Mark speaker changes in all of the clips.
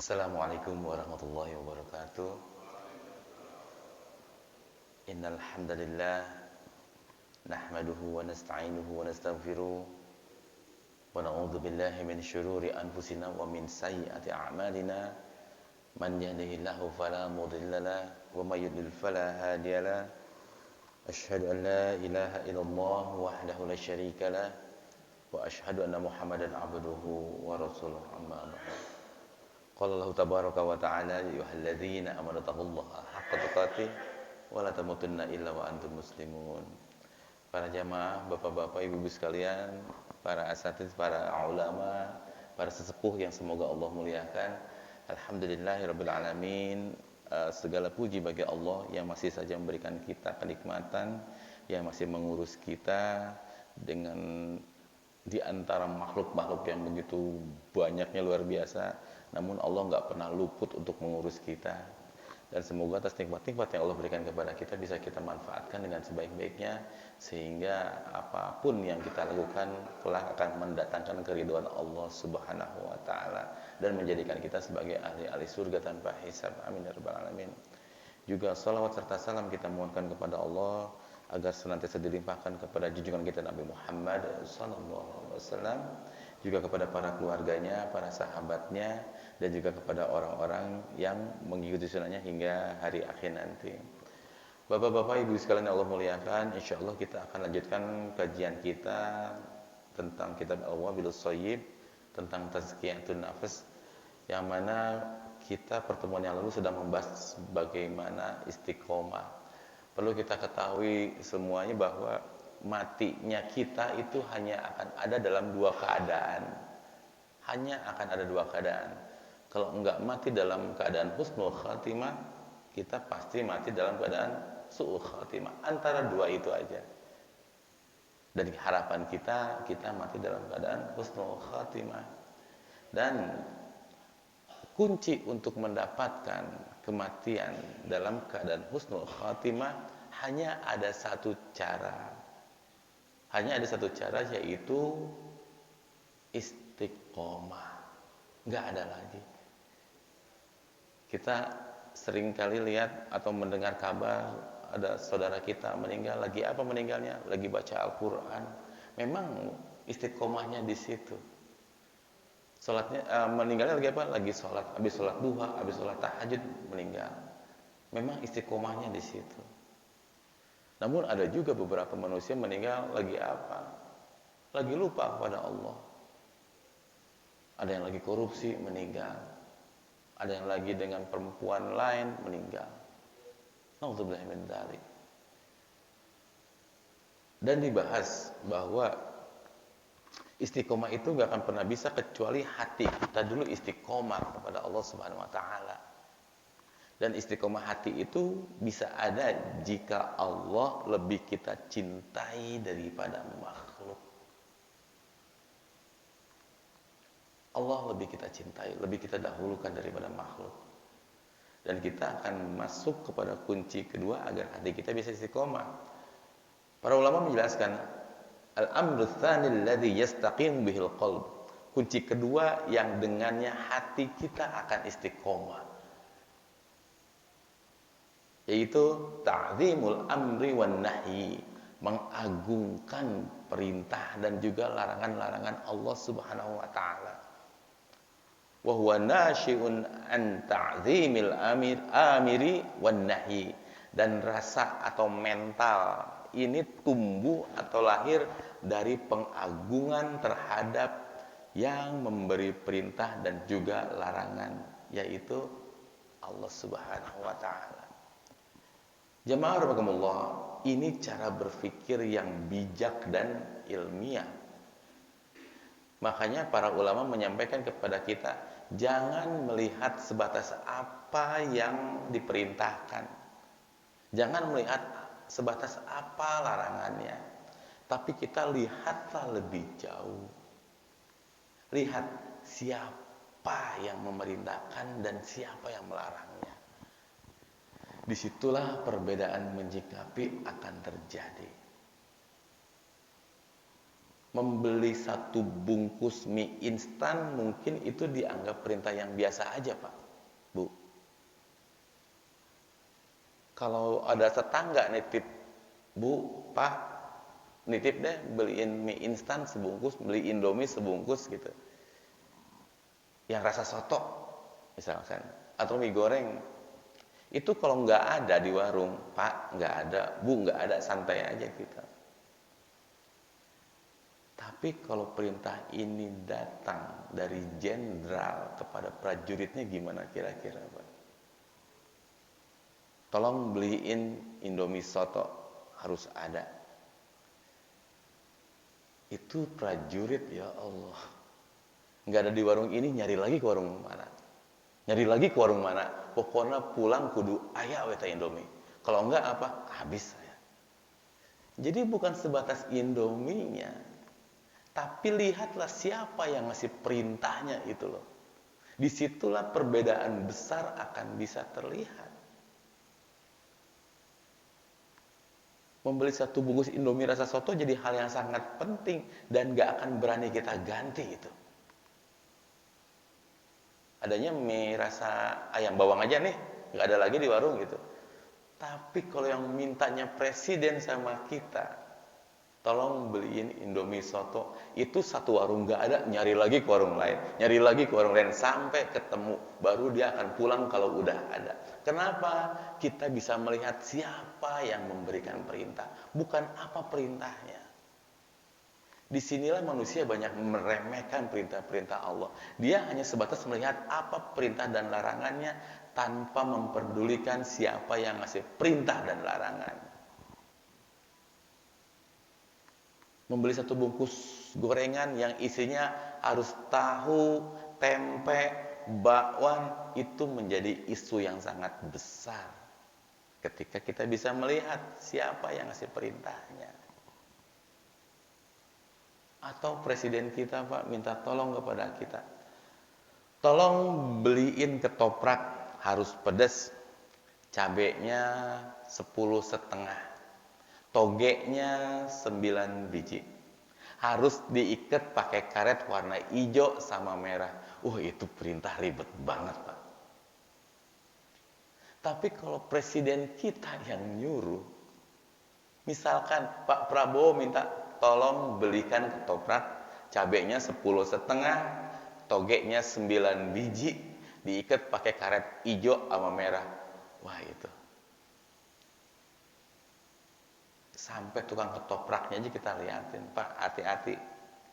Speaker 1: Assalamualaikum warahmatullahi wabarakatuh. Innal hamdalillah nahmaduhu wa nasta'inuhu wa nastaghfiruh wa na'udzu billahi min syururi anfusina wa min sayyiati a'malina. Man yahdihillahu fala mudilla lahu wa may yudlil fala hadiya lahu. Asyhadu an la ilaha illallah wahdahu la syarika lahu wa asyhadu anna Muhammadan abduhu wa rasuluhu amma ba'du. Qala Allah tabaraka wa ta'ala ya ayyuhalladzina amanu taqullaha haqqa tuqatih wa la tamutunna illa wa antum muslimun. Para jamaah, bapak-bapak, ibu-ibu sekalian, para asatidz, para ulama, para sesepuh yang semoga Allah muliakan. Alhamdulillahirabbil alamin. Segala puji bagi Allah yang masih saja memberikan kita kenikmatan, yang masih mengurus kita dengan di antara makhluk-makhluk yang begitu banyaknya luar biasa. Namun Allah nggak pernah luput untuk mengurus kita. Dan semoga atas nikmat-nikmat yang Allah berikan kepada kita bisa kita manfaatkan dengan sebaik-baiknya, sehingga apapun yang kita lakukan kelak akan mendatangkan keridhaan Allah Subhanahu wa taala dan menjadikan kita sebagai ahli-ahli surga tanpa hisab. Amin ya rabbal alamin. Juga salawat serta salam kita mohonkan kepada Allah agar senantiasa dilimpahkan kepada junjungan kita Nabi Muhammad sallallahu alaihi wasallam, juga kepada para keluarganya, para sahabatnya, dan juga kepada orang-orang yang mengikuti sunnahnya hingga hari akhir nanti. Bapak-bapak, ibu sekalian yang Allah muliakan, insyaallah kita akan lanjutkan kajian kita tentang kitab Al-Wabilus Shayyib, tentang tazkiyatun nafs, yang mana kita pertemuan yang lalu sudah membahas bagaimana istiqomah. Perlu kita ketahui semuanya bahwa matinya kita itu hanya akan ada dalam dua keadaan. Hanya akan ada dua keadaan. Kalau enggak mati dalam keadaan husnul khatimah, kita pasti mati dalam keadaan su'ul khatimah. Antara dua itu aja. Dan harapan kita mati dalam keadaan husnul khatimah. Dan kunci untuk mendapatkan kematian dalam keadaan husnul khatimah hanya ada satu cara. Hanya ada satu cara, yaitu istiqomah. Enggak ada lagi. Kita sering kali lihat atau mendengar kabar ada saudara kita meninggal. Lagi apa meninggalnya? Lagi baca Al-Quran. Memang istiqomahnya di situ. Salatnya, meninggalnya lagi apa? Lagi sholat. Habis sholat duha, habis sholat tahajud meninggal. Memang istiqomahnya di situ. Namun ada juga beberapa manusia meninggal lagi apa? Lagi lupa kepada Allah. Ada yang lagi korupsi meninggal. Ada yang lagi dengan perempuan lain meninggal. Na'udzubillahi min dzalik. Dan dibahas bahwa istiqomah itu gak akan pernah bisa kecuali hati kita dulu istiqomah kepada Allah Subhanahu wa taala. Dan istiqomah hati itu bisa ada jika Allah lebih kita cintai daripada makhluk. Allah lebih kita cintai, lebih kita dahulukan daripada makhluk. Dan kita akan masuk kepada kunci kedua agar hati kita bisa istiqomah. Para ulama menjelaskan al-amru tsani alladhi yastaqim bihil qalb. Kunci kedua yang dengannya hati kita akan istiqomah, yaitu ta'zimul amri wan nahyi, mengagungkan perintah dan juga larangan-larangan Allah Subhanahu wa taala. Wa huwa nasyi'un an ta'zimil amiri wan nahyi, dan rasa atau mental ini tumbuh atau lahir dari pengagungan terhadap yang memberi perintah dan juga larangan, yaitu Allah Subhanahu wa taala. Jamaah rahimakumullah, ini cara berpikir yang bijak dan ilmiah. Makanya para ulama menyampaikan kepada kita, jangan melihat sebatas apa yang diperintahkan. Jangan melihat sebatas apa larangannya. Tapi kita lihatlah lebih jauh. Lihat siapa yang memerintahkan dan siapa yang melarangnya. Disitulah perbedaan menyikapi akan terjadi. Membeli satu bungkus mie instan mungkin itu dianggap perintah yang biasa aja, Pak, Bu. Kalau ada tetangga nitip, Bu, Pak, nitip deh beliin mie instan sebungkus, beli Indomie sebungkus gitu. Yang rasa soto misalkan, atau mie goreng. Itu kalau nggak ada di warung, Pak, nggak ada, Bu, nggak ada, santai aja kita. Tapi kalau perintah ini datang dari jenderal kepada prajuritnya gimana kira-kira, Pak? Tolong beliin Indomie soto, harus ada. Itu prajurit, ya Allah. Nggak ada di warung ini, nyari lagi ke warung mana? Nyari lagi ke warung mana? Pokoknya pulang kudu aya weta Indomie. Kalau enggak apa? Habis saya. Jadi bukan sebatas Indominya, tapi lihatlah siapa yang ngasih perintahnya itu loh. Disitulah perbedaan besar akan bisa terlihat. Membeli satu bungkus Indomie rasa soto jadi hal yang sangat penting dan gak akan berani kita ganti itu. Adanya mie rasa ayam bawang aja nih, gak ada lagi di warung gitu. Tapi kalau yang mintanya presiden sama kita, tolong beliin Indomie soto, itu satu warung gak ada, nyari lagi ke warung lain, nyari lagi ke warung lain sampai ketemu, baru dia akan pulang kalau udah ada. Kenapa? Kita bisa melihat siapa yang memberikan perintah, bukan apa perintahnya. Disinilah manusia banyak meremehkan perintah-perintah Allah. Dia hanya sebatas melihat apa perintah dan larangannya tanpa memperdulikan siapa yang ngasih perintah dan larangan. Membeli satu bungkus gorengan yang isinya harus tahu, tempe, bakwan, itu menjadi isu yang sangat besar ketika kita bisa melihat siapa yang ngasih perintahnya. Atau presiden kita, Pak, minta tolong kepada kita, tolong beliin ketoprak, harus pedas, cabenya 10,5, togenya 9 biji, harus diikat pakai karet warna hijau sama merah. Itu perintah ribet banget, Pak. Tapi kalau presiden kita yang nyuruh, misalkan Pak Prabowo minta tolong belikan ketoprak, cabenya 10,5, togenya 9 biji, diikat pakai karet hijau sama merah. Wah, itu sampai tukang ketopraknya aja kita liatin, Pak, hati-hati,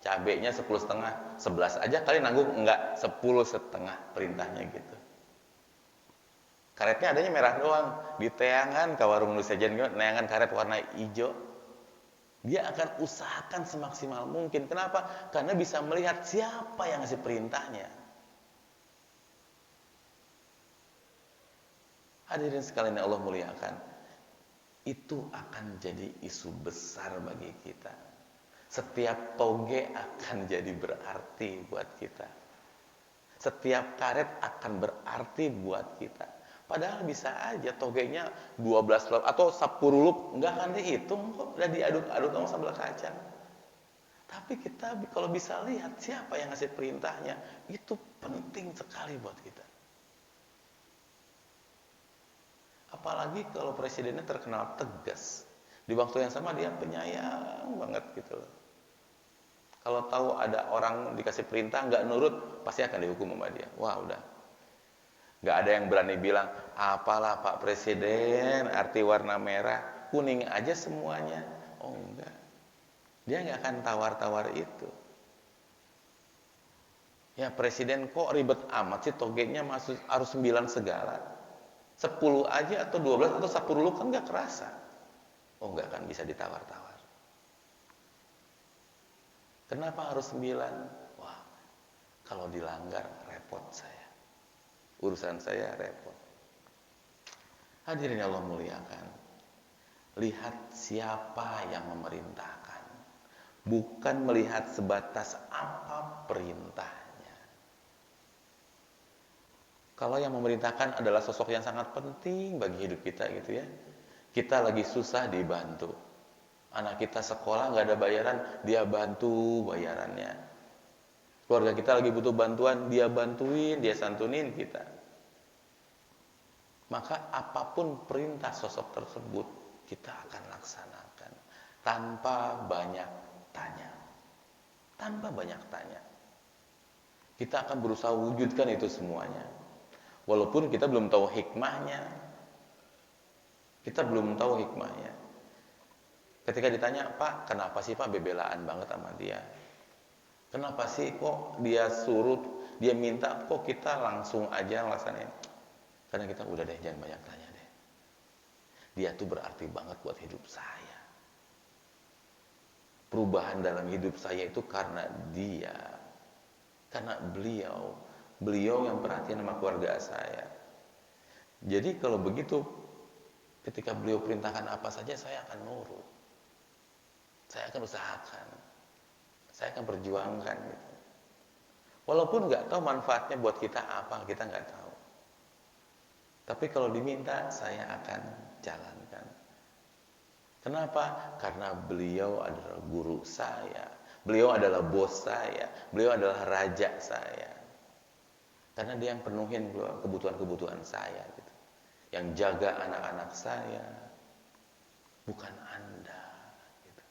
Speaker 1: cabenya 10,5, 11 aja kali nanggung, enggak, 10,5 perintahnya gitu. Karetnya adanya merah doang, di teangan ke warung nu sajen neangan karet warna hijau. Dia akan usahakan semaksimal mungkin. Kenapa? Karena bisa melihat siapa yang ngasih perintahnya. Hadirin sekalian yang Allah muliakan, itu akan jadi isu besar bagi kita. Setiap toge akan jadi berarti buat kita. Setiap karet akan berarti buat kita. Padahal bisa aja togenya 12 lop atau 10 lup, enggak akan dihitung kok, udah diaduk-aduk sama sambal kacang. Tapi kita kalau bisa lihat siapa yang ngasih perintahnya, itu penting sekali buat kita. Apalagi kalau presidennya terkenal tegas, di waktu yang sama dia penyayang banget gitu loh. Kalau tahu ada orang dikasih perintah nggak nurut, pasti akan dihukum sama dia. Wah, udah. Nggak ada yang berani bilang, apalah Pak Presiden, arti warna merah, kuning aja semuanya. Oh enggak. Dia nggak akan tawar-tawar itu. Ya Presiden kok ribet amat sih, togenya harus 9 segala. 10 aja atau 12 atau 10 kan nggak kerasa. Oh nggak akan bisa ditawar-tawar. Kenapa harus 9? Wah, kalau dilanggar repot saya. Urusan saya repot. Hadirin Allah muliakan, lihat siapa yang memerintahkan, bukan melihat sebatas apa perintahnya. Kalau yang memerintahkan adalah sosok yang sangat penting bagi hidup kita gitu ya, kita lagi susah dibantu, Anak kita sekolah nggak ada bayaran, dia bantu bayarannya. Keluarga kita lagi butuh bantuan, dia bantuin, dia santunin kita. Maka apapun perintah sosok tersebut, kita akan laksanakan tanpa banyak tanya. Tanpa banyak tanya. Kita akan berusaha wujudkan itu semuanya. Walaupun kita belum tahu hikmahnya. Kita belum tahu hikmahnya. Ketika ditanya, Pak, kenapa sih Pak bebelaan banget sama dia? Kenapa sih kok dia suruh, dia minta, kok kita langsung aja laksanain? Karena kita udah deh, jangan banyak tanya deh. Dia tuh berarti banget buat hidup saya. Perubahan dalam hidup saya itu karena dia. Karena beliau yang perhatian sama keluarga saya. Jadi kalau begitu, ketika beliau perintahkan apa saja, saya akan nurut. Saya akan usahakan. Saya akan perjuangkan gitu. Walaupun nggak tahu manfaatnya buat kita apa, kita nggak tahu. Tapi kalau diminta, saya akan jalankan. Kenapa? Karena beliau adalah guru saya. Beliau adalah bos saya. Beliau adalah raja saya. Karena dia yang penuhin kebutuhan-kebutuhan saya gitu. Yang jaga anak-anak saya. Bukan Anda gitu.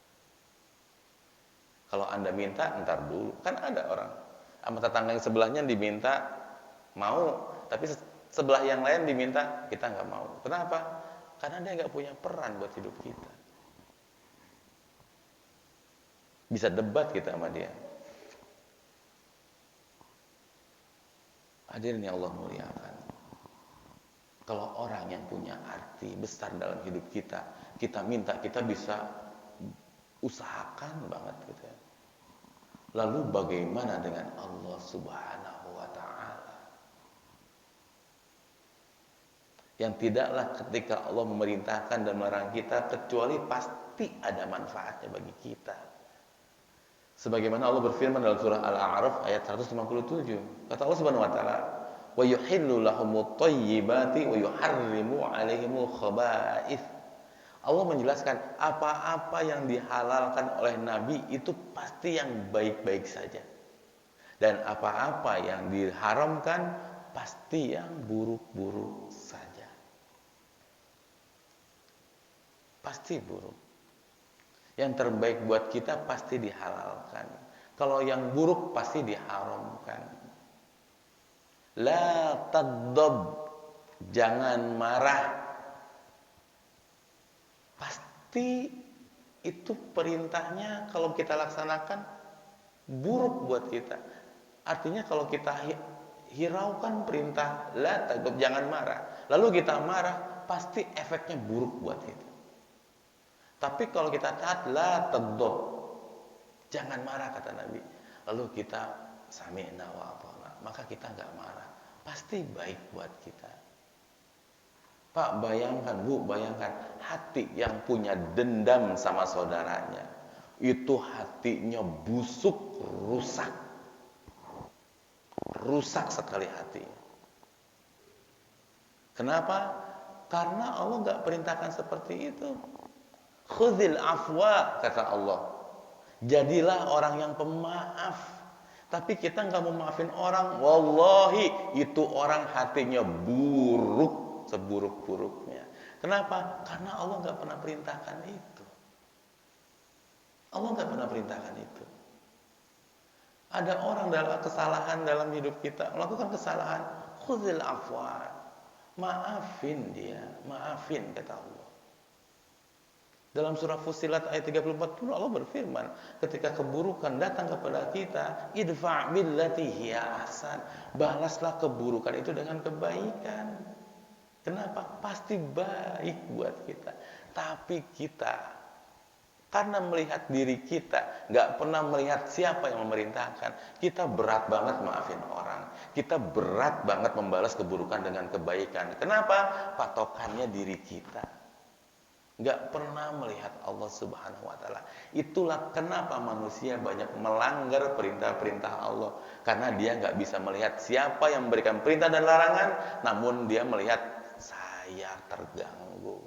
Speaker 1: Kalau Anda minta, ntar dulu. Kan ada orang sama tetangga yang sebelahnya diminta mau, tapi sebelah yang lain diminta, kita nggak mau. Kenapa? Karena dia nggak punya peran buat hidup kita. Bisa debat kita sama dia. Hadirin yang Allah muliakan. Kalau orang yang punya arti besar dalam hidup kita, kita minta, kita bisa usahakan banget gitu ya. Lalu bagaimana dengan Allah Subhanahu wa ta'ala? Yang tidaklah ketika Allah memerintahkan dan melarang kita, kecuali pasti ada manfaatnya bagi kita. Sebagaimana Allah berfirman dalam surah Al-A'raf ayat 157. Kata Allah Subhanahu wa ta'ala, "Wa yuhillu lahumut thayyibati wa yuharrimu 'alaihimul khaba'ith." Allah menjelaskan apa-apa yang dihalalkan oleh Nabi itu pasti yang baik-baik saja. Dan apa-apa yang diharamkan pasti yang buruk-buruk saja. Pasti buruk. Yang terbaik buat kita pasti dihalalkan. Kalau yang buruk pasti diharamkan. La taghdab, jangan marah. Pasti itu perintahnya kalau kita laksanakan buruk buat kita. Artinya kalau kita hiraukan perintah la taghdab, jangan marah, lalu kita marah, pasti efeknya buruk buat kita. Tapi kalau kita taat la taghdab, jangan marah kata Nabi, lalu kita sami'na wa ata'na, maka kita nggak marah, pasti baik buat kita. Pak, bayangkan, Bu, bayangkan hati yang punya dendam sama saudaranya, itu hatinya busuk, rusak sekali hatinya. Kenapa? Karena Allah nggak perintahkan seperti itu. Khudzil afwa, kata Allah. Jadilah orang yang pemaaf. Tapi kita nggak mau maafin orang, wallahi itu orang hatinya buruk, seburuk-buruknya. Kenapa? Karena Allah nggak pernah perintahkan itu. Allah nggak pernah perintahkan itu. Ada orang dalam kesalahan dalam hidup kita, melakukan kesalahan, khudzil afwa. Maafin dia, maafin kata Allah. Dalam surah Fussilat ayat 34 pun Allah berfirman, ketika keburukan datang kepada kita, idfa' billati hiya ahsan, balaslah keburukan itu dengan kebaikan. Kenapa? Pasti baik buat kita. Tapi kita karena melihat diri kita, nggak pernah melihat siapa yang memerintahkan, kita berat banget maafin orang. Kita berat banget membalas keburukan dengan kebaikan. Kenapa? Patokannya diri kita. Nggak pernah melihat Allah Subhanahu wa ta'ala. Itulah kenapa manusia banyak melanggar perintah-perintah Allah. Karena dia nggak bisa melihat siapa yang memberikan perintah dan larangan, namun dia melihat saya terganggu.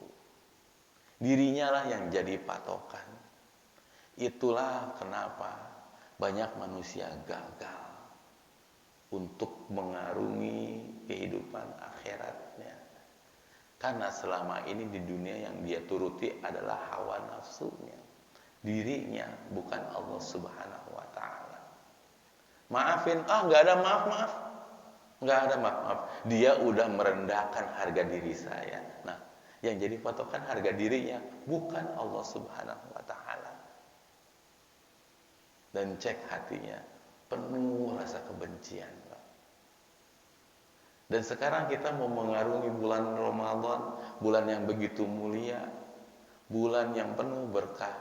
Speaker 1: Dirinya lah yang jadi patokan. Itulah kenapa banyak manusia gagal untuk mengarungi kehidupan akhiratnya. Karena selama ini di dunia yang dia turuti adalah hawa nafsunya, dirinya, bukan Allah Subhanahu wa taala. Maafin, nggak ada maaf. Nggak ada maaf. Dia udah merendahkan harga diri saya. Nah, yang jadi patokan harga dirinya bukan Allah Subhanahu wa taala. Dan cek hatinya, penuh rasa kebencian. Dan sekarang kita mau mengarungi bulan Ramadan, bulan yang begitu mulia, bulan yang penuh berkah,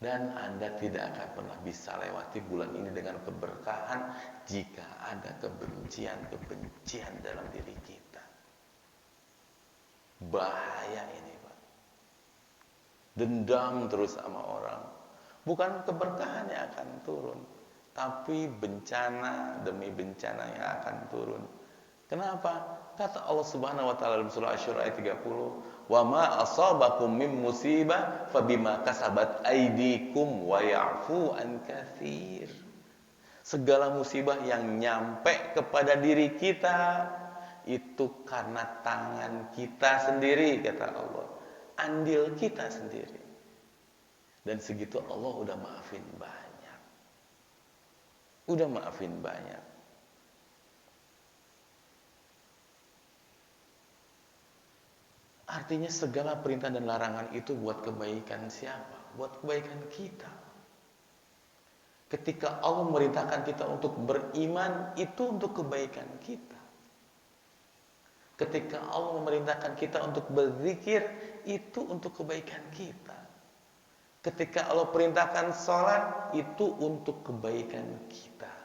Speaker 1: dan Anda tidak akan pernah bisa lewati bulan ini dengan keberkahan jika ada kebencian dalam diri kita. Bahaya ini, Pak. Dendam terus sama orang, bukan keberkahan yang akan turun, tapi bencana demi bencana yang akan turun. Kenapa? Kata Allah Subhanahu wa taala dalam surah Asy-Syura ayat 30, "Wa ma asabakum min musibah fabima kasabat aydikum wa ya'fu an katsir." Segala musibah yang nyampe kepada diri kita itu karena tangan kita sendiri, kata Allah. Andil kita sendiri. Dan segitu Allah udah maafin banyak. Udah maafin banyak. Artinya segala perintah dan larangan itu buat kebaikan siapa? Buat kebaikan kita. Ketika Allah memerintahkan kita untuk beriman, itu untuk kebaikan kita. Ketika Allah memerintahkan kita untuk berzikir, itu untuk kebaikan kita. Ketika Allah perintahkan sholat, itu untuk kebaikan kita.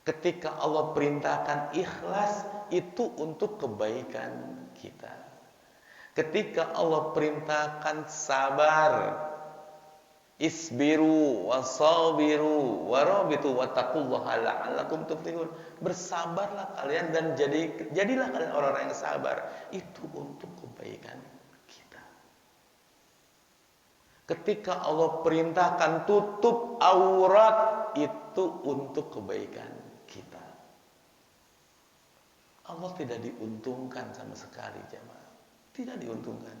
Speaker 1: Ketika Allah perintahkan ikhlas, itu untuk kebaikan kita. Ketika Allah perintahkan sabar, isbiru wasabiru warabitu wattaqullaha la'allakum tuflihun. Bersabarlah kalian dan jadilah kalian orang-orang yang sabar. Itu untuk kebaikan kita. Ketika Allah perintahkan tutup aurat, itu untuk kebaikan kita. Allah tidak diuntungkan sama sekali, jemaah. Tidak diuntungkan.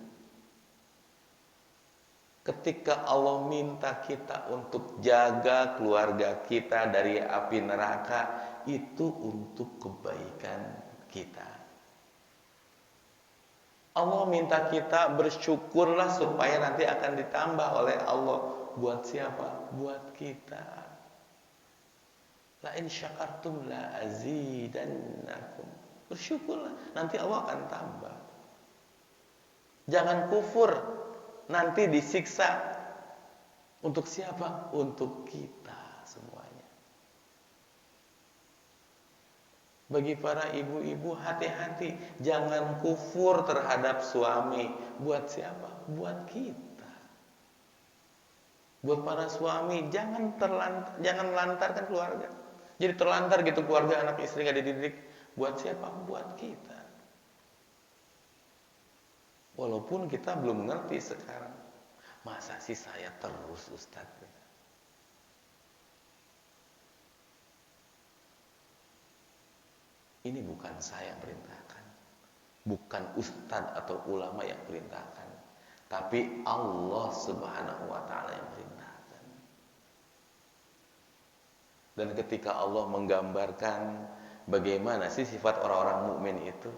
Speaker 1: Ketika Allah minta kita untuk jaga keluarga kita dari api neraka, itu untuk kebaikan kita. Allah minta kita bersyukurlah supaya nanti akan ditambah oleh Allah. Buat siapa? Buat kita. La in syakartum la azidannakum. Bersyukurlah, nanti Allah akan tambah. Jangan kufur, nanti disiksa. Untuk siapa? Untuk kita semuanya. Bagi para ibu-ibu, hati-hati, jangan kufur terhadap suami. Buat siapa? Buat kita. Buat para suami, jangan lantarkan keluarga. Jadi terlantar gitu keluarga, anak istri gak dididik. Buat siapa? Buat kita. Walaupun kita belum ngerti sekarang. Masa sih saya terus, Ustaz? Ini bukan saya yang perintahkan. Bukan Ustaz atau ulama yang perintahkan. Tapi Allah Subhanahu wa ta'ala yang perintahkan. Dan ketika Allah menggambarkan bagaimana sih sifat orang-orang mukmin itu,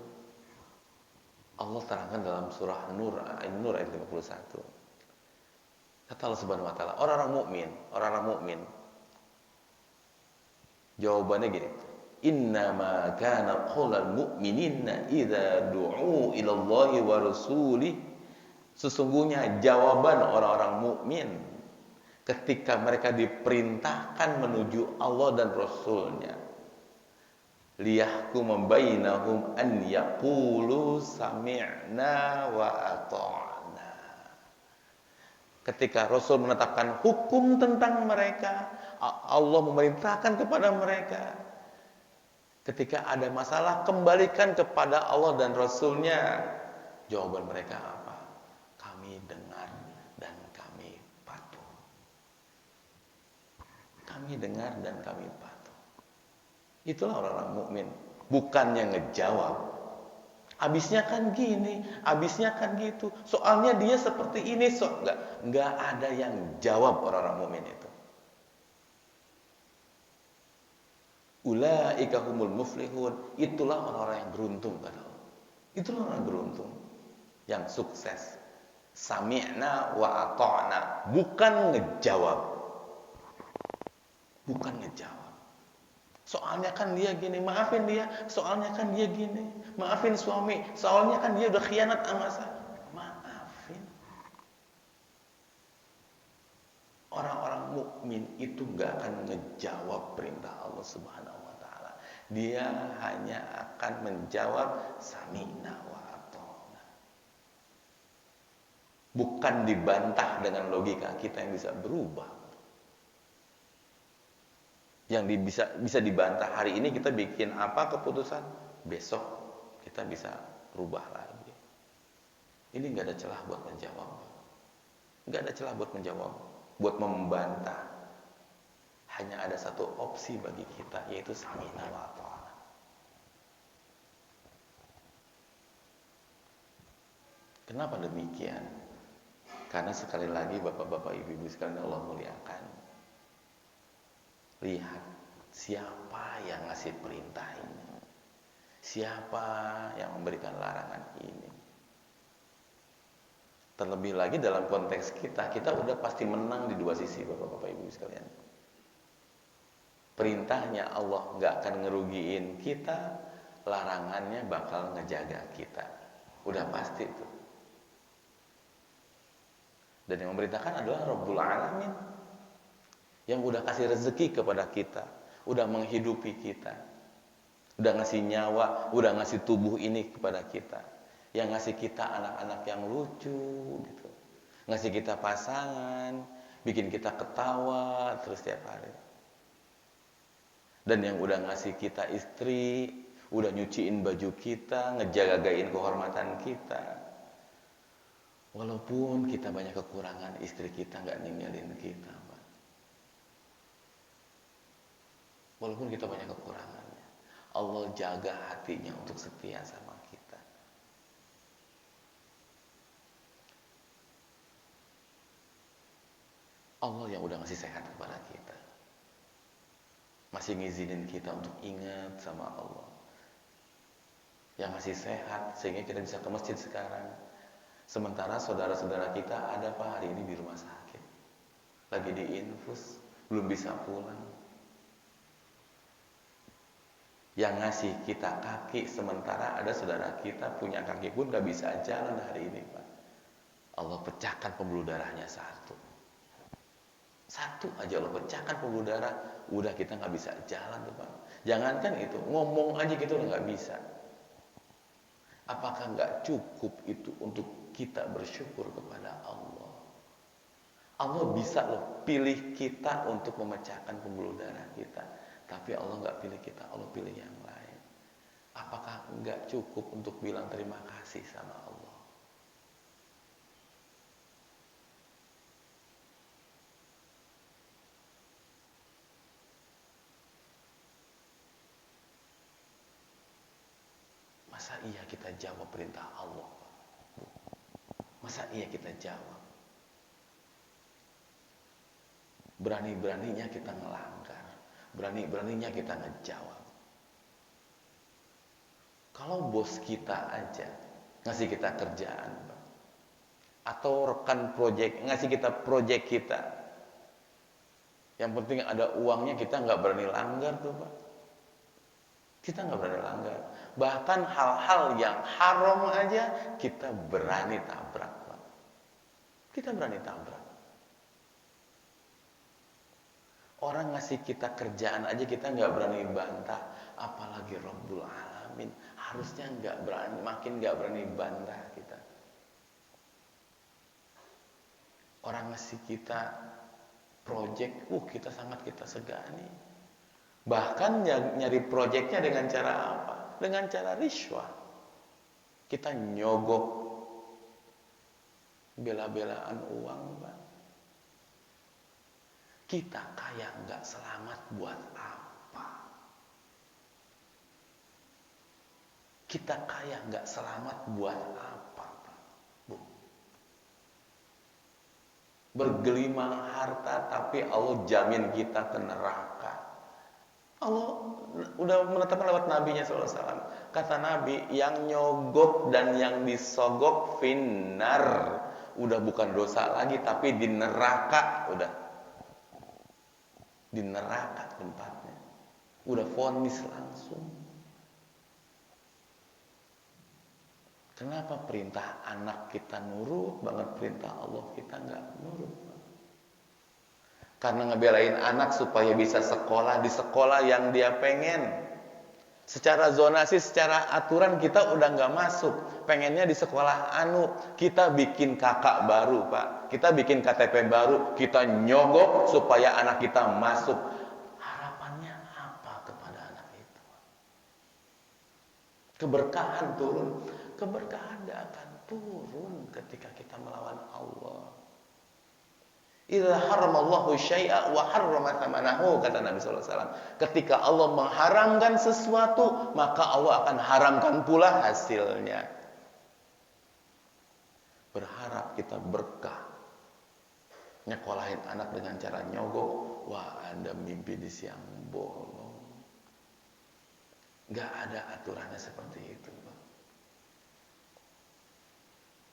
Speaker 1: Allah terangkan dalam surah Nur ayat 51. Kata Allah Subhanahu wa taala, orang-orang mukmin. Jawabannya gini. Innama kana qaulal mu'minina idza du'u ila Allahi wa rasulih. Sesungguhnya jawaban orang-orang mukmin ketika mereka diperintahkan menuju Allah dan Rasulnya, liyahkum bainahum an yaqulu sami'na wa ata'na. Ketika Rasul menetapkan hukum tentang mereka, Allah memerintahkan kepada mereka, ketika ada masalah kembalikan kepada Allah dan Rasulnya. Jawaban mereka apa? Kami dengar dan kami patuh. kami dengar dan kami patuh. Itulah orang-orang mukmin, bukannya ngejawab. Abisnya kan gini, abisnya kan gitu. Soalnya dia seperti ini, enggak ada yang jawab orang-orang mukmin itu. Ulaika humul muflihun, itulah orang-orang yang beruntung kata Allah. Itulah orang yang beruntung, yang sukses. Sami'na wa ata'na, bukan ngejawab. Bukan ngejawab. Soalnya kan dia gini, maafin dia. Soalnya kan dia gini, maafin suami. Soalnya kan dia udah khianat sama saya. Maafin. Orang-orang mukmin itu gak akan ngejawab perintah Allah Subhanahu wa taala. Dia hanya akan menjawab sami'na wa ata'na. Bukan dibantah dengan logika kita yang bisa berubah. Yang bisa dibantah hari ini kita bikin apa keputusan, besok kita bisa rubah lagi. Ini nggak ada celah buat menjawab, nggak ada celah buat menjawab, buat membantah. Hanya ada satu opsi bagi kita, yaitu sami'na wa ata'na. Kenapa demikian? Karena sekali lagi bapak-bapak, ibu-ibu sekalian Allah muliakan, lihat siapa yang ngasih perintah ini, siapa yang memberikan larangan ini. Terlebih lagi dalam konteks kita udah pasti menang di dua sisi bapak-bapak ibu sekalian. Perintahnya Allah nggak akan ngerugiin kita, larangannya bakal ngejaga kita, udah pasti itu. Dan yang memerintahkan adalah Rabbul Alamin, yang udah kasih rezeki kepada kita, udah menghidupi kita, udah ngasih nyawa, udah ngasih tubuh ini kepada kita, yang ngasih kita anak-anak yang lucu gitu, ngasih kita pasangan, bikin kita ketawa terus tiap hari, dan yang udah ngasih kita istri, udah nyuciin baju kita, ngejagain kehormatan kita. Walaupun kita banyak kekurangan, istri kita nggak ninggalin kita. Walaupun kita banyak kekurangannya, Allah jaga hatinya untuk setia sama kita. Allah yang udah ngasih sehat kepada kita, masih ngizinin kita untuk ingat sama Allah. Yang ngasih sehat sehingga kita bisa ke masjid sekarang. Sementara saudara-saudara kita ada pak hari ini di rumah sakit, lagi diinfus, belum bisa pulang. Yang ngasih kita kaki, sementara ada saudara kita punya kaki pun gak bisa jalan hari ini pak. Allah pecahkan pembuluh darahnya satu aja, Allah pecahkan pembuluh darah, udah kita gak bisa jalan tuh pak. Jangankan itu, ngomong aja gitu udah gak bisa. Apakah gak cukup itu untuk kita bersyukur kepada Allah? Allah bisa loh pilih kita untuk memecahkan pembuluh darah kita, tapi Allah nggak pilih kita, Allah pilih yang lain. Apakah nggak cukup untuk bilang terima kasih sama Allah? Masa iya kita jawab perintah Allah? Masa iya kita jawab? Berani-beraninya kita ngelanggar, berani-beraninya kita ngejawab. Kalau bos kita aja ngasih kita kerjaan, atau rekan proyek ngasih kita proyek kita, yang penting ada uangnya, kita nggak berani langgar tuh pak. Kita nggak berani langgar. Bahkan hal-hal yang haram aja kita berani tabrak pak. Kita berani tabrak. Orang ngasih kita kerjaan aja kita nggak berani bantah, apalagi Rabbul Alamin. Harusnya nggak berani, makin nggak berani bantah kita. Orang ngasih kita project, kita segani. Bahkan nyari projectnya dengan cara apa? Dengan cara riswah. Kita nyogok, bela-belaan uang, Pak. Kita kaya nggak selamat buat apa? Kita kaya nggak selamat buat apa, Pak? Bu? Bergelimang harta tapi Allah jamin kita ke neraka. Allah udah menetapkan lewat nabinya SAW. Kata Nabi, yang nyogok dan yang disogok finnar. Udah bukan dosa lagi, tapi di neraka. Udah di neraka tempatnya. Udah vonis langsung. Kenapa perintah anak kita nurut banget, perintah Allah kita nggak nurut? Karena ngebelain anak supaya bisa sekolah di sekolah yang dia pengen. Secara zonasi, secara aturan kita udah nggak masuk. Pengennya di sekolah anu. Kita bikin kakak baru, Pak. Kita bikin KTP baru. Kita nyogok supaya anak kita masuk. Harapannya apa kepada anak itu? Keberkahan turun. Keberkahan tidak akan turun ketika kita melawan Allah. Idza haramallahu syai'a wa harrama thamanahu, kata Nabi sallallahu alaihi wasallam. Ketika Allah mengharamkan sesuatu, maka Allah akan haramkan pula hasilnya. Berharap kita berkah. Nyekolahin anak dengan cara nyogok, wah Anda mimpi di siang bolong. Gak ada aturannya seperti itu, Pak.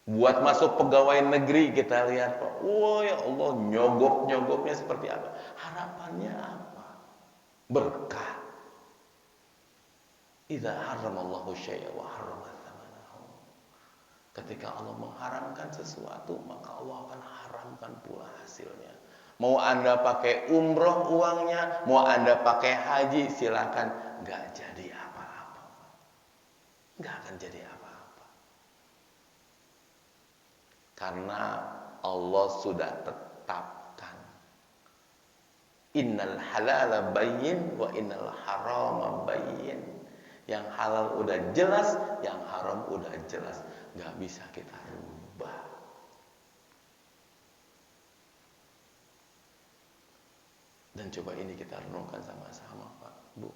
Speaker 1: Buat masuk pegawai negeri kita lihat, Pak. Wah ya Allah, nyogoknya seperti apa? Harapannya apa? Berkah. Idza haramallahu syai'a wa harrama thamanahu. Ketika Allah mengharamkan sesuatu, maka Allah akan haramkan pula hasilnya. Mau Anda pakai umroh uangnya, mau Anda pakai haji, silakan. Gak jadi apa-apa. Gak akan jadi apa-apa. Karena Allah sudah tetapkan. Innal halala bayyin wa innal harama bayyin. Yang halal udah jelas, yang haram udah jelas. Gak bisa kita rubah. Dan coba ini kita renungkan sama-sama, Pak, Bu.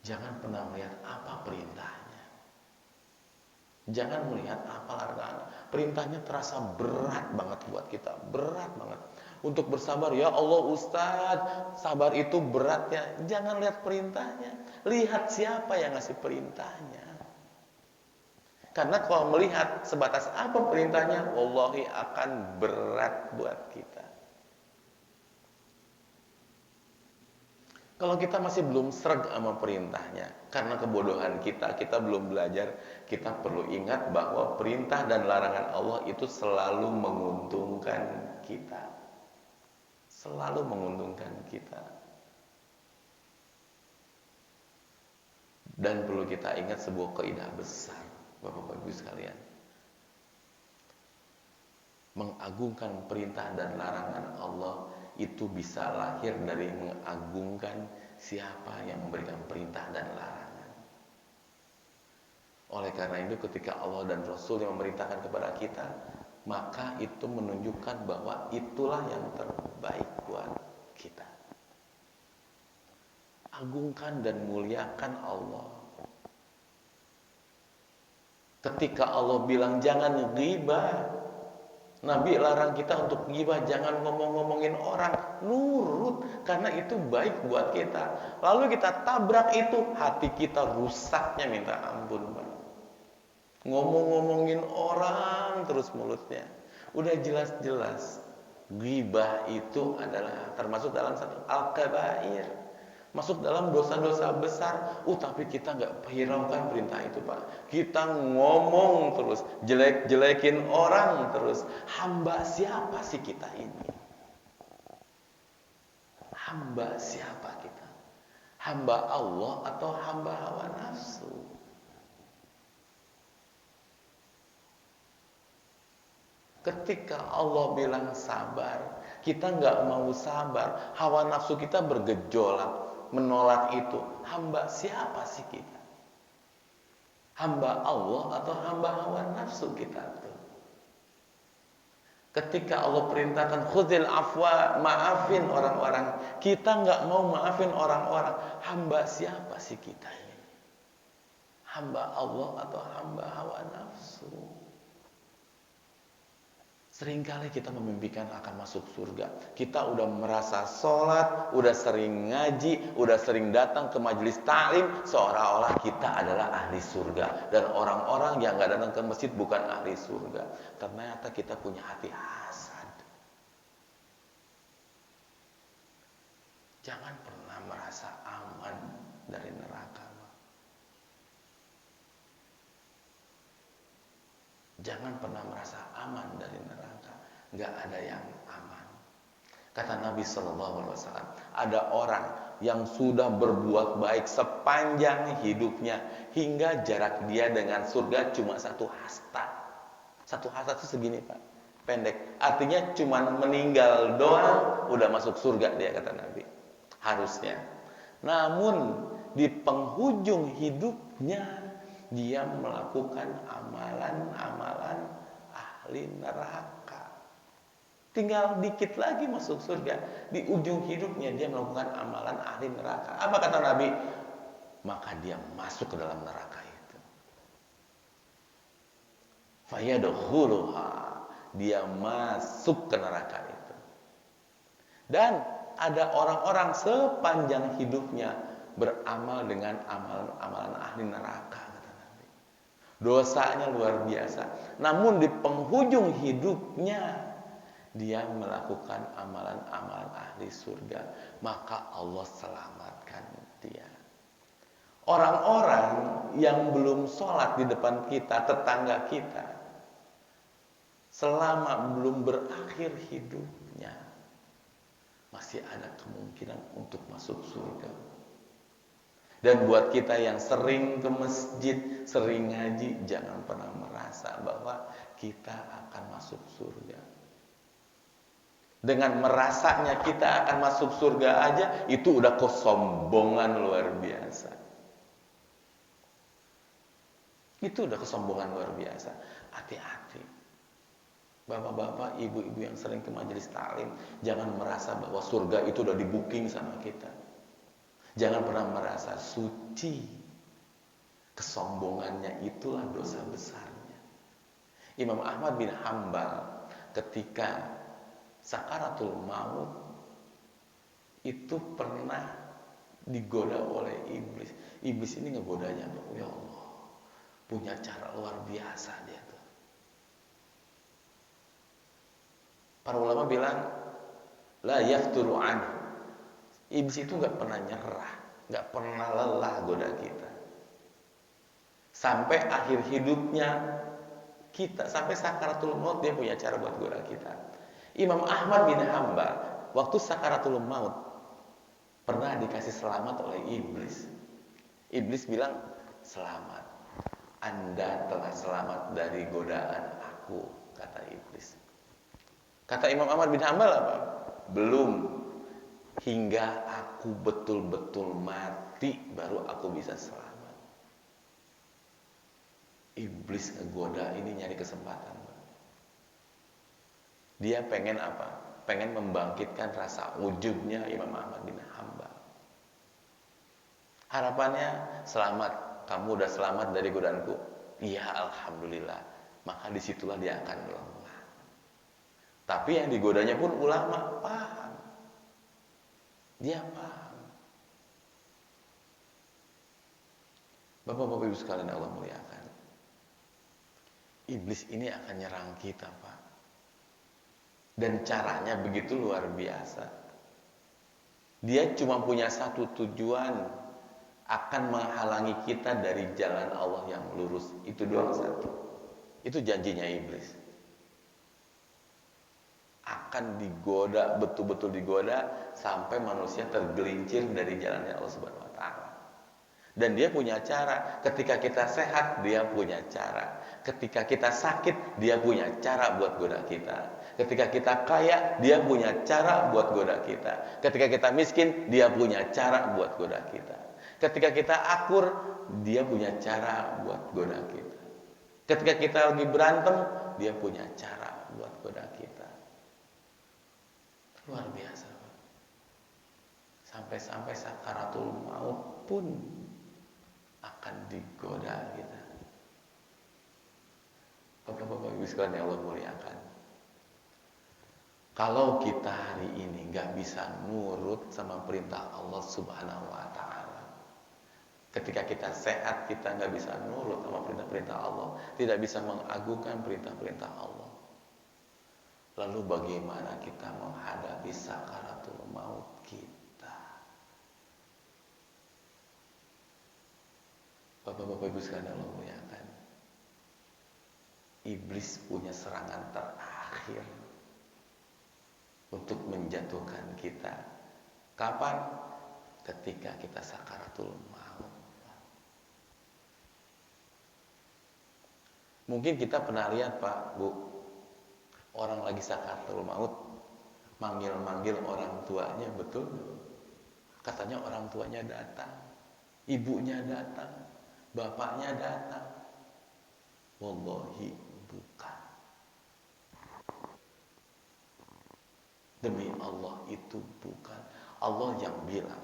Speaker 1: Jangan pernah melihat apa perintahnya. Jangan melihat apa larangan. Perintahnya terasa berat banget buat kita. Berat banget. Untuk bersabar, ya Allah Ustadz, sabar itu beratnya. Jangan lihat perintahnya. Lihat siapa yang ngasih perintahnya. Karena kalau melihat sebatas apa perintahnya, wallahi akan berat buat kita. Kalau kita masih belum sreg sama perintahnya, karena kebodohan kita belum belajar, kita perlu ingat bahwa perintah dan larangan Allah itu selalu menguntungkan kita. Selalu menguntungkan kita. Dan perlu kita ingat sebuah kaidah besar, Bapak-Ibu sekalian. Mengagungkan perintah dan larangan Allah itu bisa lahir dari mengagungkan siapa yang memberikan perintah dan larangan. Oleh karena itu ketika Allah dan Rasul yang memerintahkan kepada kita, maka itu menunjukkan bahwa itulah yang terbaik buat kita. Agungkan dan muliakan Allah. Ketika Allah bilang jangan ghibah, Nabi larang kita untuk ghibah, jangan ngomong-ngomongin orang, nurut, karena itu baik buat kita. Lalu kita tabrak itu, hati kita rusaknya minta ampun, Pak. Ngomong-ngomongin orang terus mulutnya. Udah jelas-jelas ghibah itu adalah termasuk dalam satu al-kabair. Masuk dalam dosa-dosa besar. Tapi kita nggak hiraukan perintah itu, Pak. Kita ngomong terus, jelek-jelekin orang terus. Hamba siapa sih kita ini? Hamba siapa kita? Hamba Allah atau hamba hawa nafsu? Ketika Allah bilang sabar, kita nggak mau sabar. Hawa nafsu kita bergejolak. Menolak itu. Hamba siapa sih kita? Hamba Allah atau hamba hawa nafsu kita tuh? Ketika Allah perintahkan khudil afwa, maafin orang-orang, kita nggak mau maafin orang-orang. Hamba siapa sih kita ini? Hamba Allah atau hamba hawa nafsu? Seringkali kita memimpikan akan masuk surga. Kita udah merasa sholat, udah sering ngaji, udah sering datang ke majelis ta'lim, seolah-olah kita adalah ahli surga. Dan orang-orang yang gak datang ke masjid bukan ahli surga. Ternyata kita punya hati hasad. Jangan pernah merasa aman dari neraka. Jangan pernah merasa aman dari neraka. Gak ada yang aman. Kata Nabi SAW, ada orang yang sudah berbuat baik sepanjang hidupnya, hingga jarak dia dengan surga cuma 1 hasta. 1 hasta itu segini Pak, pendek. Artinya cuma meninggal doang udah masuk surga dia, kata Nabi. Harusnya. Namun di penghujung hidupnya dia melakukan amalan-amalan ahli neraka. Tinggal dikit lagi masuk surga. Di ujung hidupnya dia melakukan amalan ahli neraka. Apa kata Nabi? Maka dia masuk ke dalam neraka itu. Fayadkhuluha. Dia masuk ke neraka itu. Dan ada orang-orang sepanjang hidupnya beramal dengan amalan-amalan ahli neraka. Dosanya luar biasa. Namun di penghujung hidupnya dia melakukan amalan-amalan ahli surga, maka Allah selamatkan dia. Orang-orang yang belum sholat di depan kita, tetangga kita, selama belum berakhir hidupnya, masih ada kemungkinan untuk masuk surga. Dan buat kita yang sering ke masjid, sering ngaji, jangan pernah merasa bahwa kita akan masuk surga. Dengan merasanya kita akan masuk surga aja, itu udah kesombongan luar biasa. Itu udah kesombongan luar biasa. Hati-hati. Bapak-bapak, ibu-ibu yang sering ke majelis taklim, jangan merasa bahwa surga itu udah di booking sama kita. Jangan pernah merasa suci. Kesombongannya itulah dosa besarnya. Imam Ahmad bin Hambal ketika sakaratul maut itu pernah digoda oleh iblis. Iblis ini ngegodanya, ya Allah, punya cara luar biasa dia tuh. Para ulama bilang la yafturu anhu. Iblis itu gak pernah nyerah, gak pernah lelah goda kita. Sampai akhir hidupnya kita, sampai sakaratul maut dia punya cara buat goda kita. Imam Ahmad bin Hambal waktu sakaratul maut pernah dikasih selamat oleh iblis. Iblis bilang, selamat, Anda telah selamat dari godaan aku, kata iblis. Kata Imam Ahmad bin Hambal apa? Belum. Hingga aku betul-betul mati baru aku bisa selamat. Iblis ngegoda ini nyari kesempatan. Dia pengen apa? Pengen membangkitkan rasa ujubnya Imam Ahmad bin Hambal. Harapannya, selamat, kamu udah selamat dari godaanku. Iya, alhamdulillah. Maka disitulah dia akan lemah. Tapi yang digodanya pun ulama, paham. Dia paham. Bapak-bapak ibu sekalian Allah muliakan, iblis ini akan nyerang kita, Pak. Dan caranya begitu luar biasa. Dia cuma punya satu tujuan, akan menghalangi kita dari jalan Allah yang lurus. Itu doang satu. Itu janjinya iblis. Akan digoda, betul-betul digoda sampai manusia tergelincir dari jalannya Allah Subhanahu wa taala. Dan dia punya cara. Ketika kita sehat, dia punya cara. Ketika kita sakit, dia punya cara buat goda kita. Ketika kita kaya, dia punya cara buat goda kita. Ketika kita miskin, dia punya cara buat goda kita. Ketika kita akur, dia punya cara buat goda kita. Ketika kita lagi berantem, dia punya cara buat goda kita. Luar biasa, Pak. Sampai-sampai sakaratul maut pun akan digoda kita. Bapak-bapak Ibu sekalian yang Allah muliakan. Kalau kita hari ini nggak bisa nurut sama perintah Allah Subhanahu wa Ta'ala, ketika kita sehat kita nggak bisa nurut sama perintah-perintah Allah, tidak bisa mengagungkan perintah-perintah Allah. Lalu bagaimana kita menghadapi sakaratul maut kita? Bapak-bapak Ibu sekalian Allah muliakan. Iblis punya serangan terakhir untuk menjatuhkan kita. Kapan? Ketika kita sakaratul maut. Mungkin kita pernah lihat, Pak, Bu, orang lagi sakaratul maut manggil-manggil orang tuanya, betul? Katanya orang tuanya datang, ibunya datang, bapaknya datang. Wallahi bukan. Demi Allah itu bukan. Allah yang bilang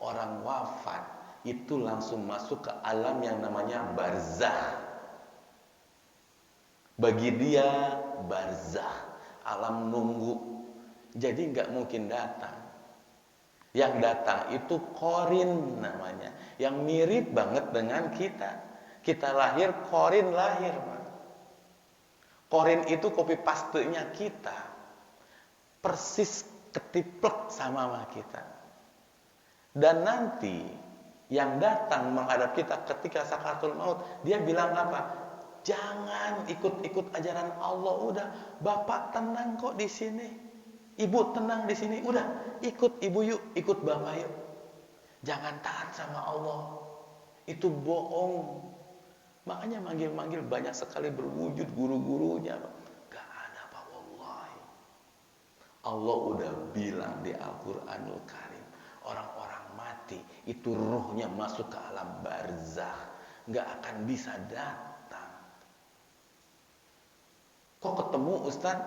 Speaker 1: orang wafat itu langsung masuk ke alam yang namanya barzakh. Bagi dia barzakh, alam nunggu. Jadi nggak mungkin datang. Yang datang itu qarin namanya, yang mirip banget dengan kita. Kita lahir, qarin lahir, Pak. Qarin itu copy paste-nya kita. Persis ketiplek sama kita. Dan nanti yang datang menghadap kita ketika sakaratul maut, dia bilang apa? Jangan ikut-ikut ajaran Allah, udah. Bapak tenang kok di sini. Ibu tenang di sini, udah. Ikut ibu yuk, ikut bapak yuk. Jangan taat sama Allah. Itu bohong. Makanya manggil-manggil banyak sekali berwujud guru-gurunya. Gak ada, Pak, wallahi. Allah udah bilang di Al-Quranul Karim, orang-orang mati itu ruhnya masuk ke alam barzakh, gak akan bisa datang. Kok ketemu, Ustaz?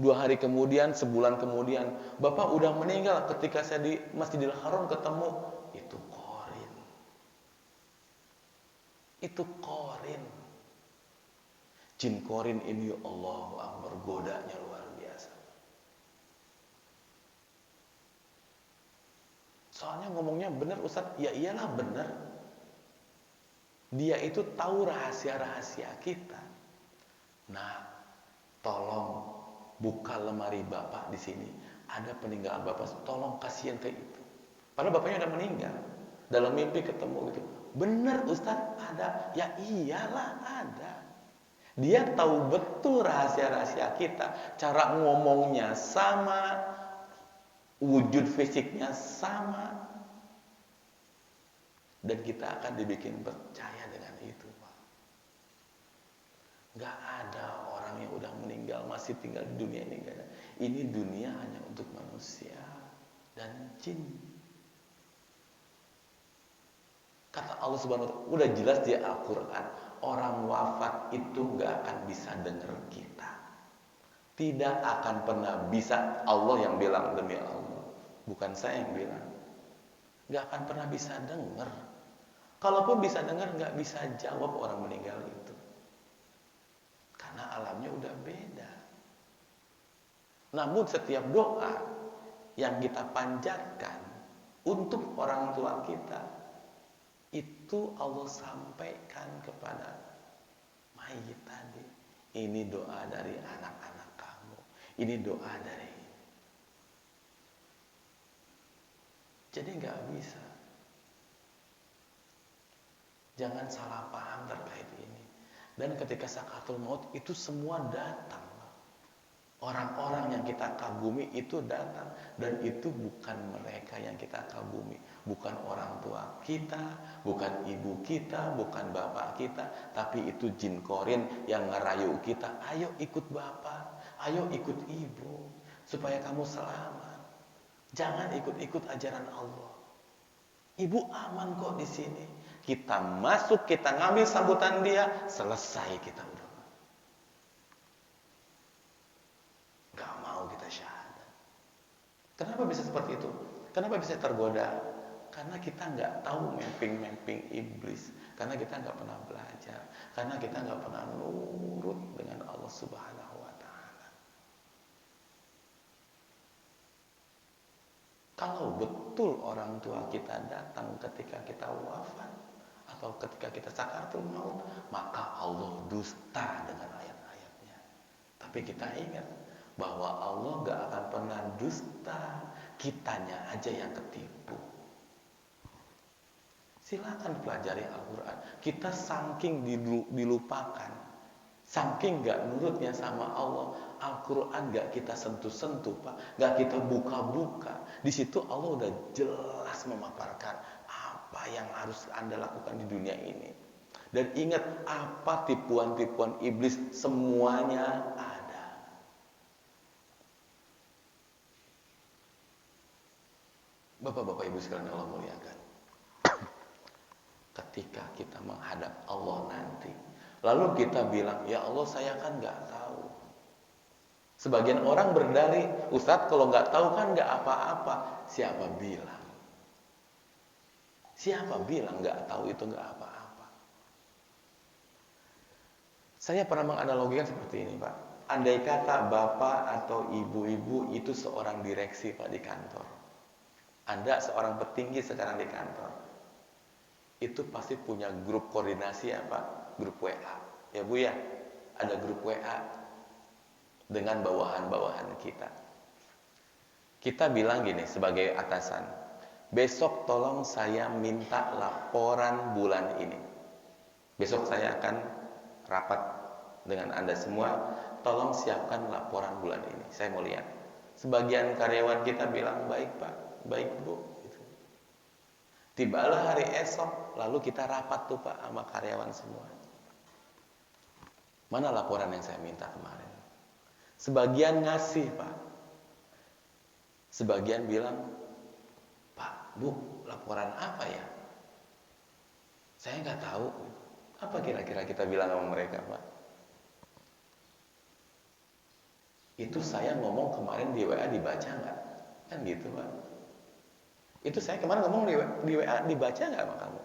Speaker 1: 2 hari kemudian, sebulan kemudian, Bapak udah meninggal ketika saya di Masjidil Haram ketemu. Itu qarin. Itu qarin. Jin qarin ini, Allahu Akbar, godanya luar biasa. Soalnya ngomongnya benar, Ustaz. Ya iyalah benar. Dia itu tahu rahasia-rahasia kita. Nah, tolong buka lemari Bapak di sini. Ada peninggalan Bapak, tolong kasihan ke itu. Padahal bapaknya udah meninggal. Dalam mimpi ketemu gitu. Benar, Ustaz, ada. Ya iyalah ada. Dia tahu betul rahasia-rahasia kita. Cara ngomongnya sama, wujud fisiknya sama. Dan kita akan dibikin percaya dengan itu, Pak. Gak ada orang yang udah meninggal masih tinggal di dunia ini, gak ada. Ini dunia hanya untuk manusia dan jin. Kata Allah Subhanahu wa Ta'ala, udah jelas di Al-Quran, orang wafat itu gak akan bisa dengar kita. Tidak akan pernah bisa. Allah yang bilang, demi Allah, bukan saya yang bilang. Gak akan pernah bisa dengar. Kalaupun bisa dengar, gak bisa jawab orang meninggal itu. Karena alamnya udah beda. Namun setiap doa yang kita panjatkan untuk orang tua kita, itu Allah sampaikan kepada mayit tadi. Ini doa dari anak-anak kamu. Ini doa dari. Jadi nggak bisa. Jangan salah paham terkait ini. Dan ketika sakaratul maut itu semua datang. Orang-orang yang kita kagumi itu datang. Dan itu bukan mereka yang kita kagumi. Bukan orang tua kita, bukan ibu kita, bukan bapak kita. Tapi itu jin qarin yang ngerayu kita. Ayo ikut bapak, ayo ikut ibu. Supaya kamu selamat. Jangan ikut-ikut ajaran Allah. Ibu aman kok di sini. Kita masuk, kita ngambil sambutan dia, selesai kita udah. Kenapa bisa seperti itu? Kenapa bisa tergoda? Karena kita nggak tahu mapping iblis. Karena kita nggak pernah belajar. Karena kita nggak pernah nurut dengan Allah Subhanahu wa Ta'ala. Kalau betul orang tua kita datang ketika kita wafat atau ketika kita sakaratul maut, maka Allah dusta dengan ayat-ayatnya. Tapi kita ingat bahwa Allah gak akan pernah dusta, kitanya aja yang ketipu. Silakan pelajari Al-Quran. Kita saking dilupakan, saking gak nurutnya sama Allah, Al-Quran gak kita sentuh-sentuh, Pak, gak kita buka-buka. Di situ Allah udah jelas memaparkan apa yang harus Anda lakukan di dunia ini. Dan ingat, apa tipuan-tipuan iblis, semuanya ada. Bapak-bapak ibu sekalian Allah muliakan, ketika kita menghadap Allah nanti, lalu kita bilang, ya Allah saya kan gak tahu. Sebagian orang berdalih, Ustadz kalau gak tahu kan gak apa-apa. Siapa bilang? Siapa bilang gak tahu itu gak apa-apa? Saya pernah menganalogikan seperti ini, Pak. Andai kata bapak atau ibu-ibu itu seorang direksi, Pak, di kantor. Anda seorang petinggi sekarang di kantor. Itu pasti punya grup koordinasi apa? Grup WA. Ya Bu ya, ada grup WA dengan bawahan-bawahan kita. Kita bilang gini sebagai atasan, besok tolong saya minta laporan bulan ini. Besok saya akan rapat dengan Anda semua, tolong siapkan laporan bulan ini. Saya mau lihat. Sebagian karyawan kita bilang, baik Pak, baik Bu. Tibalah hari esok, lalu kita rapat tuh Pak sama karyawan semua. Mana laporan yang saya minta kemarin? Sebagian ngasih Pak. Sebagian bilang, Pak, Bu, laporan apa ya? Saya nggak tahu. Apa kira-kira kita bilang sama mereka Pak? Itu saya ngomong kemarin di WA dibaca nggak? Kan gitu Pak. Itu saya kemarin ngomong di WA dibaca nggak sama kamu?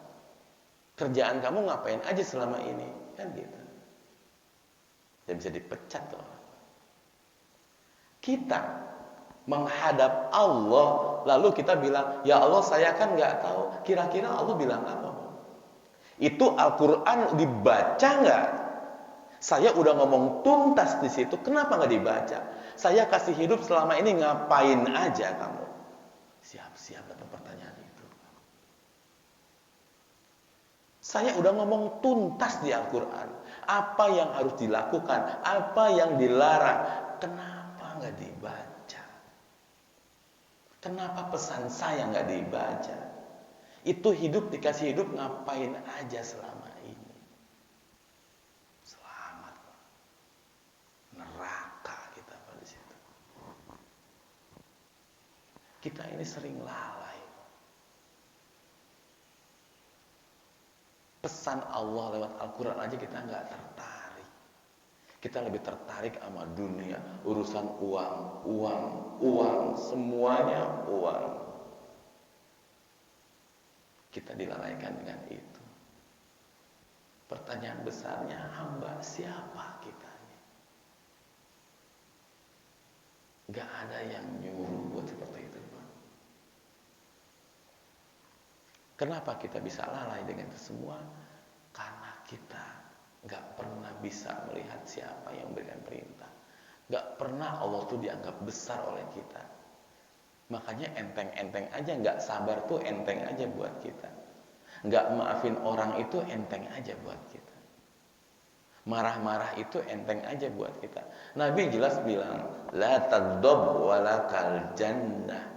Speaker 1: Kerjaan kamu ngapain aja selama ini? Kan gitu. Dan bisa dipecat tuh. Kita menghadap Allah, lalu kita bilang, ya Allah saya kan nggak tahu. Kira-kira Allah bilang apa? Itu Al-Quran dibaca nggak? Saya udah ngomong tuntas di situ, kenapa nggak dibaca? Saya kasih hidup selama ini ngapain aja kamu? Siap-siap dapat pertanyaan itu. Saya udah ngomong tuntas di Al-Quran. Apa yang harus dilakukan, apa yang dilarang. Kenapa nggak dibaca? Kenapa pesan saya nggak dibaca? Itu hidup dikasih hidup ngapain aja selama ini? Selamat. Neraka kita pada situ. Kita ini sering lalai. Pesan Allah lewat Al-Quran aja kita nggak tertarik. Kita lebih tertarik sama dunia, urusan uang, semuanya uang. Kita dilalaikan dengan itu. Pertanyaan besarnya, hamba siapa kita? Gak ada yang nyuruh buat seperti itu. Kenapa kita bisa lalai dengan itu semua? Karena kita gak pernah bisa melihat siapa yang memberikan perintah. Gak pernah Allah tuh dianggap besar oleh kita. Makanya enteng-enteng aja, gak sabar tuh enteng aja buat kita. Gak maafin orang itu enteng aja buat kita. Marah-marah itu enteng aja buat kita. Nabi jelas bilang, la taghdab walakal jannah.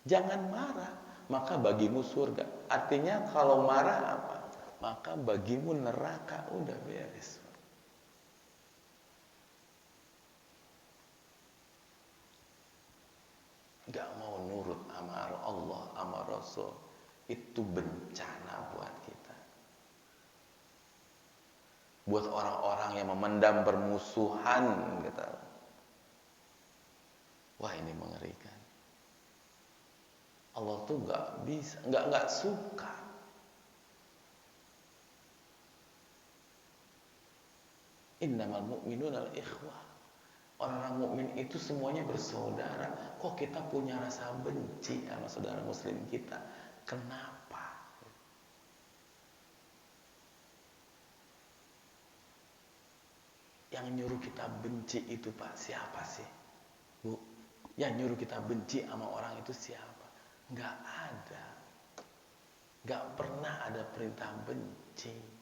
Speaker 1: Jangan marah, maka bagimu surga. Artinya kalau marah apa? Maka bagimu neraka. Udah beres. Gak mau nurut amar Allah, amar Rasul, itu bencana buat kita. Buat orang-orang yang memendam permusuhan, gitu. Wah, ini mengerikan. Allah tuh nggak bisa, nggak suka. Innamal mu'minuna al-ikhwah. Orang-orang mukmin itu semuanya bersaudara. Kok kita punya rasa benci sama saudara muslim kita? Kenapa? Yang nyuruh kita benci itu Pak, siapa sih? Bu, yang nyuruh kita benci sama orang itu siapa? Nggak ada. Nggak pernah ada perintah benci.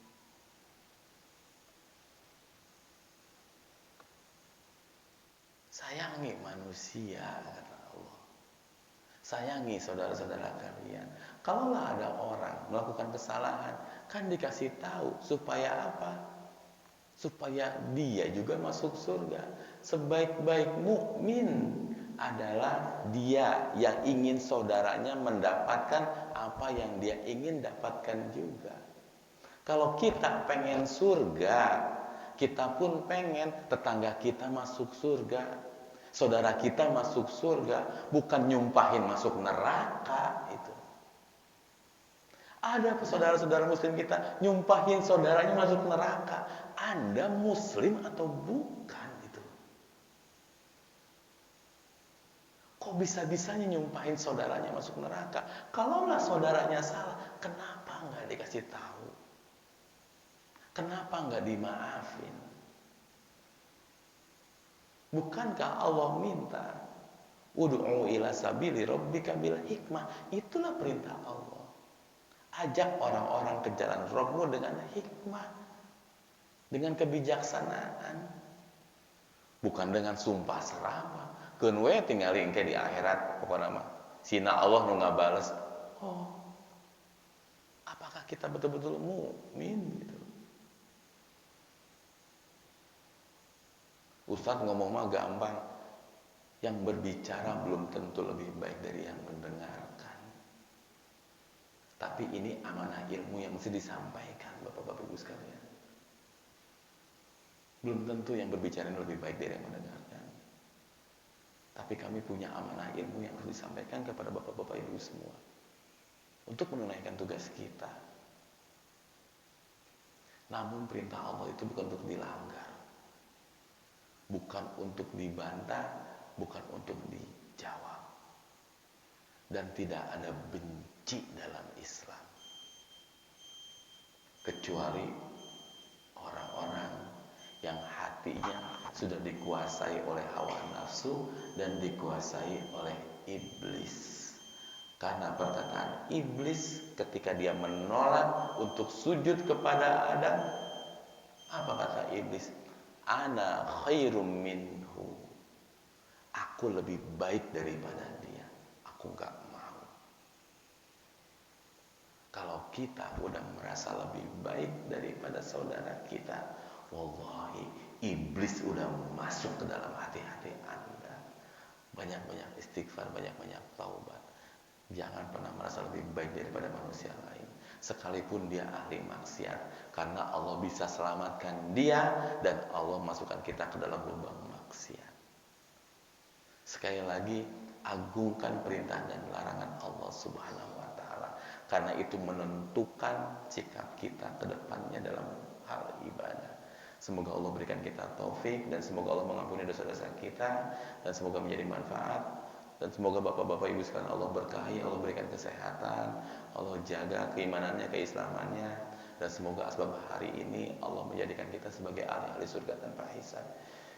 Speaker 1: Sayangi manusia, kata Allah. Sayangi saudara-saudara kalian. Kalaulah ada orang melakukan kesalahan, kan dikasih tahu supaya apa? Supaya dia juga masuk surga. Sebaik-baik mukmin adalah dia yang ingin saudaranya mendapatkan apa yang dia ingin dapatkan juga. Kalau kita pengen surga, kita pun pengen tetangga kita masuk surga, saudara kita masuk surga, bukan nyumpahin masuk neraka itu. Ada saudara-saudara muslim kita nyumpahin saudaranya masuk neraka. Anda muslim atau bukan itu? Kok bisa-bisanya nyumpahin saudaranya masuk neraka? Kalaulah saudaranya salah, kenapa nggak dikasih tahu? Kenapa nggak dimaafin? Bukankah Allah minta ud'u ila sabili rabbika bil hikmah? Itulah perintah Allah. Ajak orang-orang ke jalan Rabbmu dengan hikmah, dengan kebijaksanaan, bukan dengan sumpah serapah. Keun we tinggali engke di akhirat pokokna mah sina Allah nu ngabales. Oh, apakah kita betul-betul mukmin gitu? Ustadz ngomong mah gampang, yang berbicara belum tentu lebih baik dari yang mendengarkan. Tapi ini amanah ilmu yang mesti disampaikan Bapak-Bapak Ibu sekalian. Belum tentu yang berbicara lebih baik dari yang mendengarkan. Tapi kami punya amanah ilmu yang harus disampaikan kepada Bapak-Bapak Ibu semua untuk menunaikan tugas kita. Namun perintah Allah itu bukan untuk dilanggar, bukan untuk dibantah, bukan untuk dijawab. Dan tidak ada benci dalam Islam, kecuali orang-orang yang hatinya sudah dikuasai oleh hawa nafsu dan dikuasai oleh iblis. Karena perkataan iblis ketika dia menolak untuk sujud kepada Adam, apa kata iblis? Ana khairum minhu. Aku lebih baik daripada dia. Aku gak mau. Kalau kita udah merasa lebih baik daripada saudara kita, wallahi iblis udah masuk ke dalam hati-hati Anda. Banyak-banyak istighfar, banyak-banyak taubat. Jangan pernah merasa lebih baik daripada manusia lain, sekalipun dia ahli maksiat, karena Allah bisa selamatkan dia dan Allah masukkan kita ke dalam lubang maksiat. Sekali lagi, agungkan perintah dan larangan Allah Subhanahu wa taala, karena itu menentukan sikap kita ke depannya dalam hal ibadah. Semoga Allah berikan kita taufik, dan semoga Allah mengampuni dosa-dosa kita, dan semoga menjadi manfaat. Dan semoga bapak-bapak ibu sekalian Allah berkahi, Allah berikan kesehatan, Allah jaga keimanannya, keislamannya, dan semoga asbab hari ini Allah menjadikan kita sebagai ahli-ahli surga tanpa hisab.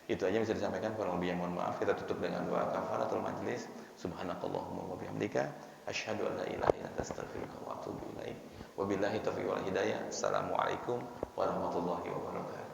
Speaker 1: Itu aja bisa disampaikan, kurang lebih yang mohon maaf. Kita tutup dengan doa kafaratul majlis. Subhanakallahumma wa bihamdika asyhadu an la ilaha illa anta astaghfiruka wa atubu ilaik. Wabillahi taufiq wal hidayah. Assalamualaikum warahmatullahi wabarakatuh.